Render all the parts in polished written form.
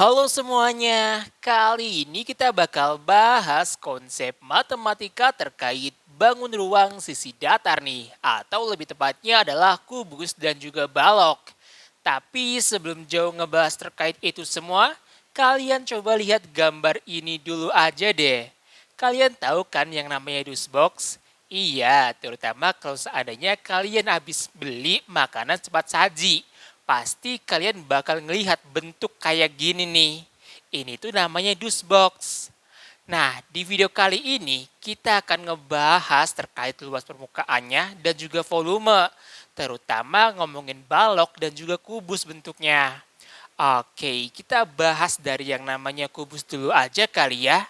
Halo semuanya, kali ini kita bakal bahas konsep matematika terkait bangun ruang sisi datar nih, atau lebih tepatnya adalah kubus dan juga balok. Tapi sebelum jauh ngebahas terkait itu semua, kalian coba lihat gambar ini dulu aja deh. Kalian tahu kan yang namanya dus box? Iya, terutama kalau seandainya kalian habis beli makanan cepat saji. Pasti kalian bakal ngelihat bentuk kayak gini nih. Ini tuh namanya dus box. Nah, di video kali ini kita akan ngebahas terkait luas permukaannya dan juga volume, terutama ngomongin balok dan juga kubus bentuknya. Oke, kita bahas dari yang namanya kubus dulu aja kali ya.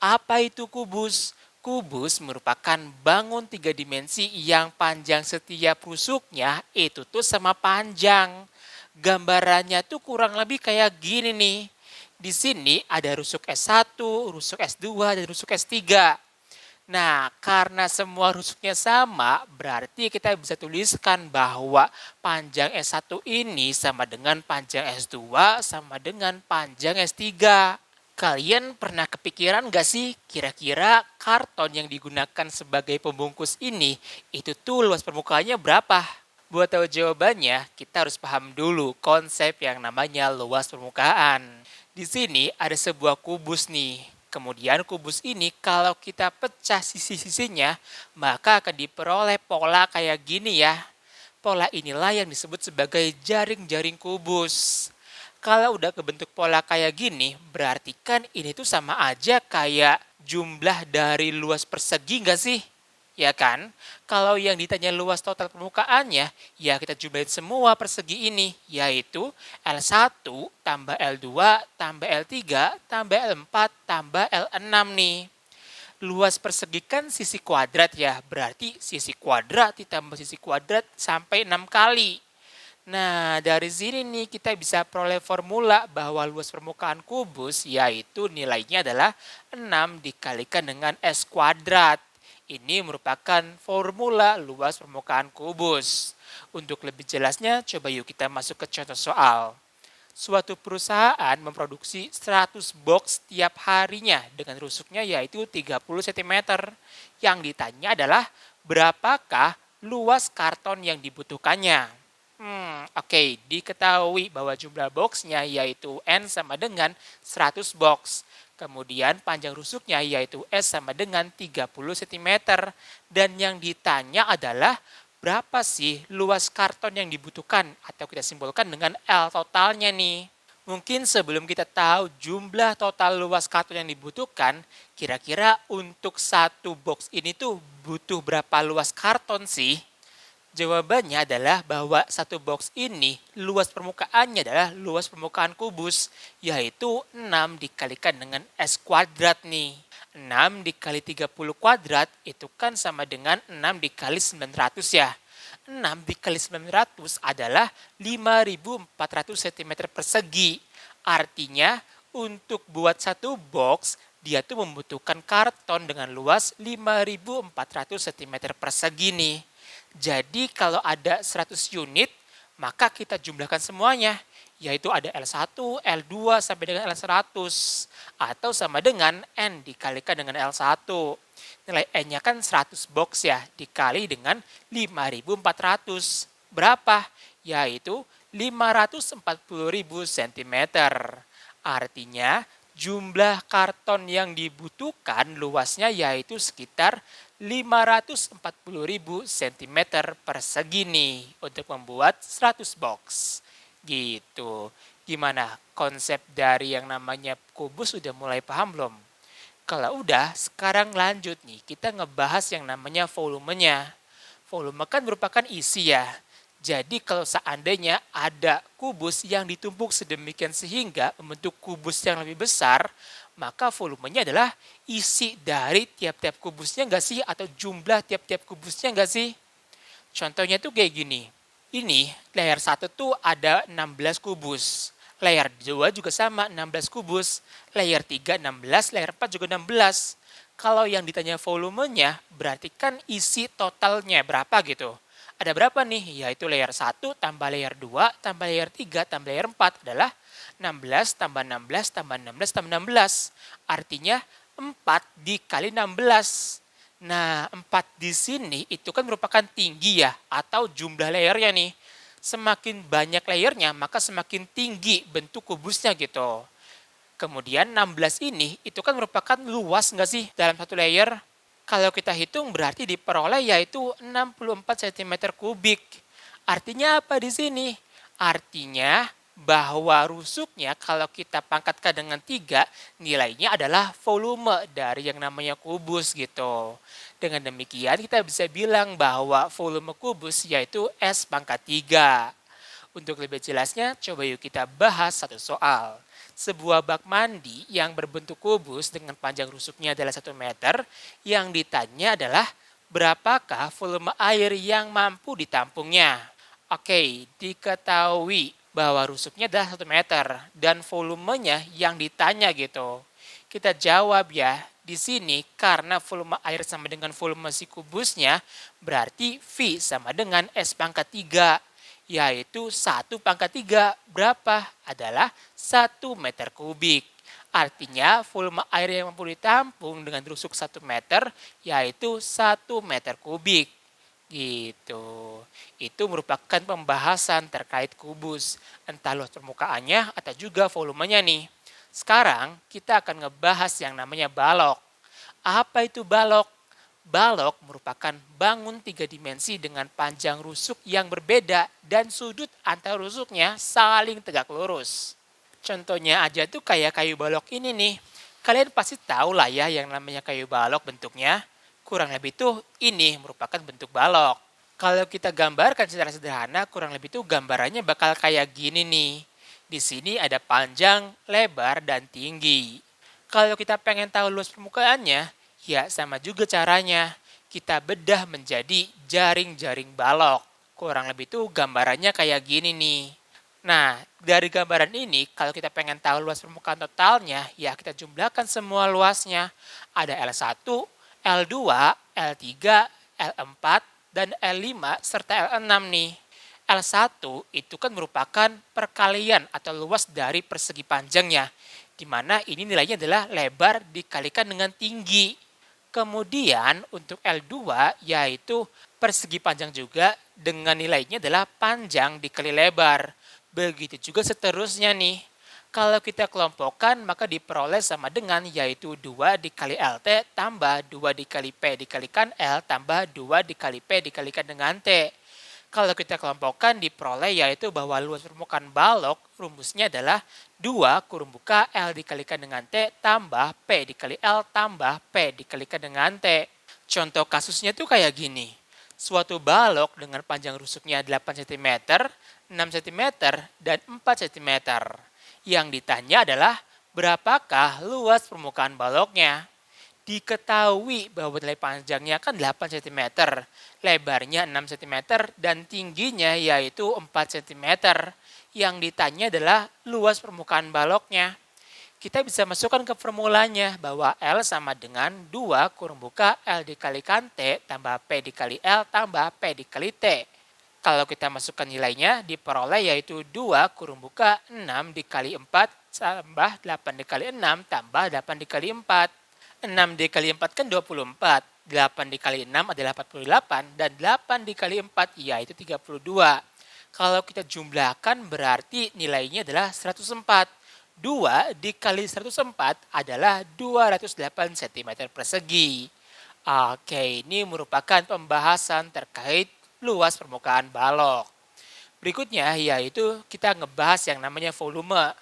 Apa itu kubus? Kubus merupakan bangun tiga dimensi yang panjang setiap rusuknya itu tuh sama panjang. Gambarannya tuh kurang lebih kayak gini nih. Di sini ada rusuk S1, rusuk S2, dan rusuk S3. Nah, karena semua rusuknya sama, berarti kita bisa tuliskan bahwa panjang S1 ini sama dengan panjang S2 sama dengan panjang S3. Kalian pernah kepikiran gak sih kira-kira karton yang digunakan sebagai pembungkus ini itu tuh luas permukaannya berapa? Buat tahu jawabannya, kita harus paham dulu konsep yang namanya luas permukaan. Di sini ada sebuah kubus nih. Kemudian kubus ini kalau kita pecah sisi-sisinya, maka akan diperoleh pola kayak gini ya. Pola inilah yang disebut sebagai jaring-jaring kubus. Kalau udah kebentuk pola kayak gini, berarti kan ini tuh sama aja kayak jumlah dari luas persegi nggak sih? Ya kan? Kalau yang ditanya luas total permukaannya, ya kita jumlahin semua persegi ini, yaitu L1 tambah L2 tambah L3 tambah L4 tambah L6 nih. Luas persegi kan sisi kuadrat ya, berarti sisi kuadrat ditambah sisi kuadrat sampai 6 kali. Nah, dari sini nih kita bisa peroleh formula bahwa luas permukaan kubus yaitu nilainya adalah 6 dikalikan dengan S kuadrat. Ini merupakan formula luas permukaan kubus. Untuk lebih jelasnya, coba yuk kita masuk ke contoh soal. Suatu perusahaan memproduksi 100 box tiap harinya dengan rusuknya yaitu 30 cm. Yang ditanya adalah berapakah luas karton yang dibutuhkannya. Oke, diketahui bahwa jumlah boxnya yaitu N sama dengan 100 box. Kemudian panjang rusuknya yaitu S sama dengan 30 cm. Dan yang ditanya adalah berapa sih luas karton yang dibutuhkan atau kita simpulkan dengan L totalnya nih. Mungkin sebelum kita tahu jumlah total luas karton yang dibutuhkan, kira-kira untuk satu box ini tuh butuh berapa luas karton sih? Jawabannya adalah bahwa satu box ini luas permukaannya adalah luas permukaan kubus, yaitu 6 dikalikan dengan S kuadrat nih. 6 dikali 30 kuadrat itu kan sama dengan 6 dikali 900 ya. 6 dikali 900 adalah 5.400 cm persegi. Artinya untuk buat satu box, dia tuh membutuhkan karton dengan luas 5.400 cm persegi nih. Jadi kalau ada 100 unit, maka kita jumlahkan semuanya, yaitu ada L1, L2 sampai dengan L100 atau sama dengan N dikalikan dengan L1. Nilai N-nya kan 100 box ya, dikali dengan 5.400. Berapa? Yaitu 540.000 cm. Artinya jumlah karton yang dibutuhkan luasnya yaitu sekitar 540.000 cm persegi nih untuk membuat 100 box. Gitu. Gimana konsep dari yang namanya kubus udah mulai paham belum? Kalau udah, sekarang lanjut nih. Kita ngebahas yang namanya volumenya. Volume kan merupakan isi ya. Jadi kalau seandainya ada kubus yang ditumpuk sedemikian sehingga membentuk kubus yang lebih besar, maka volumenya adalah isi dari tiap-tiap kubusnya nggak sih? Atau jumlah tiap-tiap kubusnya nggak sih? Contohnya tuh kayak gini. Ini layer 1 tuh ada 16 kubus. Layer 2 juga sama 16 kubus. Layer 3 16, layer 4 juga 16. Kalau yang ditanya volumenya berarti kan isi totalnya berapa gitu. Ada berapa nih? Yaitu layer 1 tambah layer 2 tambah layer 3 tambah layer 4 adalah 16 tambah 16 tambah 16 tambah 16. Artinya 4 dikali 16. Nah, 4 di sini itu kan merupakan tinggi ya, atau jumlah layernya nih. Semakin banyak layernya, maka semakin tinggi bentuk kubusnya gitu. Kemudian 16 ini itu kan merupakan luas nggak sih dalam satu layer? Kalau kita hitung berarti diperoleh yaitu 64 cm kubik. Artinya apa di sini? Artinya bahwa rusuknya kalau kita pangkatkan dengan 3, nilainya adalah volume dari yang namanya kubus gitu. Dengan demikian kita bisa bilang bahwa volume kubus yaitu S pangkat 3. Untuk lebih jelasnya, coba yuk kita bahas satu soal. Sebuah bak mandi yang berbentuk kubus dengan panjang rusuknya adalah 1 meter, yang ditanya adalah berapakah volume air yang mampu ditampungnya. Oke, diketahui bahwa rusuknya adalah 1 meter dan volumenya yang ditanya gitu. Kita jawab ya, di sini karena volume air sama dengan volume si kubusnya, berarti V sama dengan S pangkat 3, yaitu 1 pangkat 3 berapa? Adalah 1 meter kubik. Artinya volume air yang mampu ditampung dengan rusuk 1 meter yaitu 1 meter kubik. Gitu. Itu merupakan pembahasan terkait kubus, entah luas permukaannya atau juga volumenya nih. Sekarang kita akan ngebahas yang namanya balok. Apa itu balok? Balok merupakan bangun 3 dimensi dengan panjang rusuk yang berbeda dan sudut antar rusuknya saling tegak lurus. Contohnya aja tuh kayak kayu balok ini nih. Kalian pasti tahu lah ya yang namanya kayu balok bentuknya. Kurang lebih tuh ini merupakan bentuk balok. Kalau kita gambarkan secara sederhana, kurang lebih tuh gambarannya bakal kayak gini nih. Di sini ada panjang, lebar, dan tinggi. Kalau kita pengen tahu luas permukaannya, ya sama juga caranya. Kita bedah menjadi jaring-jaring balok. Kurang lebih tuh gambarannya kayak gini nih. Nah, dari gambaran ini, kalau kita pengen tahu luas permukaan totalnya, ya kita jumlahkan semua luasnya. Ada L1, L2, L3, L4, dan L5, serta L6 nih. L1 itu kan merupakan perkalian atau luas dari persegi panjangnya, di mana ini nilainya adalah lebar dikalikan dengan tinggi. Kemudian untuk L2 yaitu persegi panjang juga dengan nilainya adalah panjang dikali lebar. Begitu juga seterusnya nih. Kalau kita kelompokkan maka diperoleh sama dengan yaitu 2 dikali LT tambah 2 dikali P dikalikan L tambah 2 dikali P dikalikan dengan T. Kalau kita kelompokkan diperoleh yaitu bahwa luas permukaan balok rumusnya adalah 2 kurung buka L dikalikan dengan T tambah P dikali L tambah P dikalikan dengan T. Contoh kasusnya tuh kayak gini. Suatu balok dengan panjang rusuknya 8 cm, 6 cm, dan 4 cm. Yang ditanya adalah berapakah luas permukaan baloknya. Diketahui bahwa nilai panjangnya kan 8 cm, lebarnya 6 cm, dan tingginya yaitu 4 cm. Yang ditanya adalah luas permukaan baloknya. Kita bisa masukkan ke formulanya bahwa L sama dengan 2 kurung buka L dikalikan T tambah P dikali L tambah P dikali T. Kalau kita masukkan nilainya diperoleh yaitu 2 kurung buka 6 dikali 4 tambah 8 dikali 6 tambah 8 dikali 4. 6 dikali 4 kan 24, 8 dikali 6 adalah 48, dan 8 dikali 4 yaitu 32. Kalau kita jumlahkan berarti nilainya adalah 104. 2 dikali 104 adalah 208 cm persegi. Oke, ini merupakan pembahasan terkait luas permukaan balok. Berikutnya yaitu kita ngebahas yang namanya volume.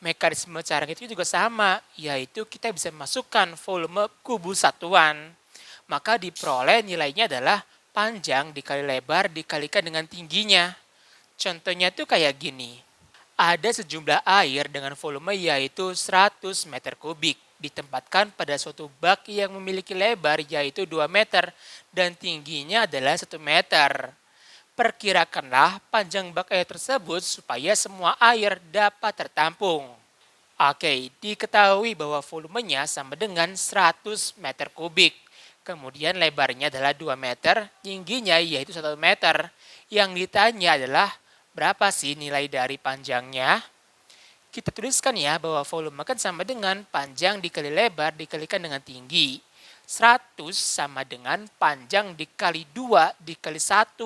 Mekanisme cara itu juga sama, yaitu kita bisa masukkan volume kubus satuan. Maka diperoleh nilainya adalah panjang dikali lebar dikalikan dengan tingginya. Contohnya tuh kayak gini. Ada sejumlah air dengan volume yaitu 100 meter kubik ditempatkan pada suatu bak yang memiliki lebar yaitu 2 meter dan tingginya adalah 1 meter. Perkirakanlah panjang bak air tersebut supaya semua air dapat tertampung. Oke, diketahui bahwa volumenya sama dengan 100 meter kubik. Kemudian lebarnya adalah 2 meter, tingginya yaitu 1 meter. Yang ditanya adalah berapa sih nilai dari panjangnya? Kita tuliskan ya bahwa volume kan sama dengan panjang dikali lebar dikalikan dengan tinggi. 100 sama dengan panjang dikali 2 dikali 1.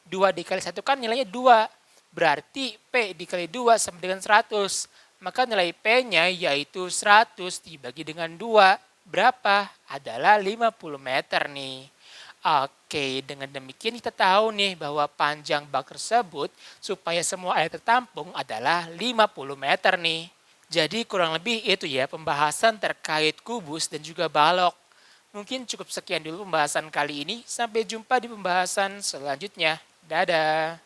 2 dikali 1 kan nilainya 2. Berarti P dikali 2 sama dengan 100. Maka nilai P-nya yaitu 100 dibagi dengan 2. Berapa? Adalah 50 meter nih. Oke, dengan demikian kita tahu nih bahwa panjang bak tersebut supaya semua air tertampung adalah 50 meter nih. Jadi kurang lebih itu ya pembahasan terkait kubus dan juga balok. Mungkin cukup sekian dulu pembahasan kali ini. Sampai jumpa di pembahasan selanjutnya. Dadah.